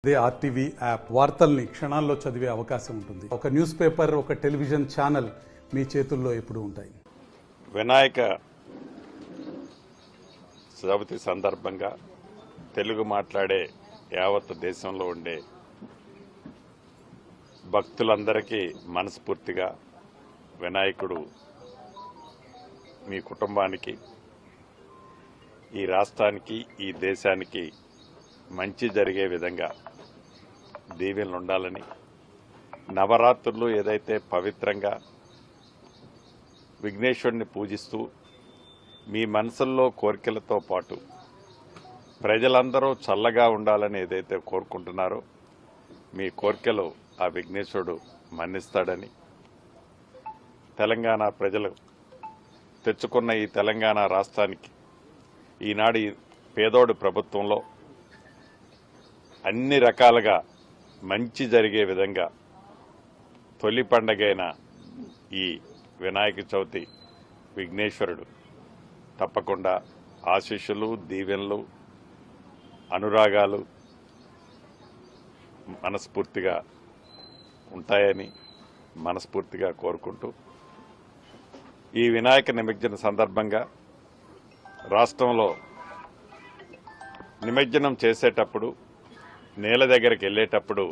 అదే RTV app వార్తల్ని క్షణాల్లో చదివే అవకాశం ఉంటుంది. ఒక న్యూస్ పేపర్, ఒక టెలివిజన్ ఛానల్ మీ చేతుల్లో ఎప్పుడూ ఉంటాయి. వినాయక చవితి సందర్భంగా తెలుగు మాట్లాడే యావత్ దేశంలో ఉండే భక్తులందరికీ మనస్ఫూర్తిగా వినాయకుడు మీ కుటుంబానికి, ఈ రాష్ట్రానికి, ఈ దేశానికి మంచి జరిగే విధంగా దీవెనలు ఉండాలని, నవరాత్రులు ఏదైతే పవిత్రంగా విఘ్నేశ్వరుని పూజిస్తూ మీ మనసుల్లో కోరికలతో పాటు ప్రజలందరూ చల్లగా ఉండాలని ఏదైతే కోరుకుంటున్నారో మీ కోరికలు ఆ విఘ్నేశ్వరుడు మన్నిస్తాడని, తెలంగాణ ప్రజలు తెచ్చుకున్న ఈ తెలంగాణ రాష్ట్రానికి ఈనాడు పేదోడు ప్రభుత్వంలో అన్ని రకాలుగా మంచి జరిగే విధంగా తొలి పండగైన ఈ వినాయక చవితి విఘ్నేశ్వరుడు తప్పకుండా ఆశీస్సులు, దీవెనలు, అనురాగాలు మనస్ఫూర్తిగా ఉంటాయని మనస్ఫూర్తిగా కోరుకుంటూ, ఈ వినాయక నిమజ్జన సందర్భంగా రాష్ట్రంలో నిమజ్జనం చేసేటప్పుడు నేల దగ్గరికి వెళ్ళేటప్పుడు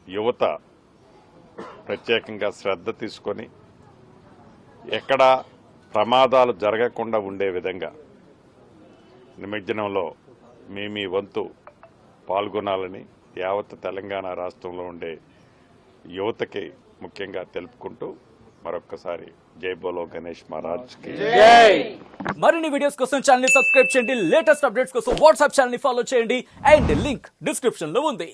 యువత ప్రత్యేకంగా శ్రద్ధ తీసుకొని ఎక్కడా ప్రమాదాలు జరగకుండా ఉండే విధంగా నిమజ్జనంలో మీ వంతు పాల్గొనాలని యావత్ తెలంగాణ రాష్ట్రంలో ఉండే యువతకి ముఖ్యంగా తెలుపుకుంటూ మరొక్కసారి జై బోలో గణేష్ మహారాజ్ కి జై. మరిన్ని వీడియోస్ కోసం ఛానల్ ని సబ్స్క్రైబ్ చేయండి. లేటెస్ట్ అప్డేట్స్ కోసం వాట్సాప్ ఛానల్ ని ఫాలో చేయండి. అండ్ లింక్ డిస్క్రిప్షన్ లో ఉంది.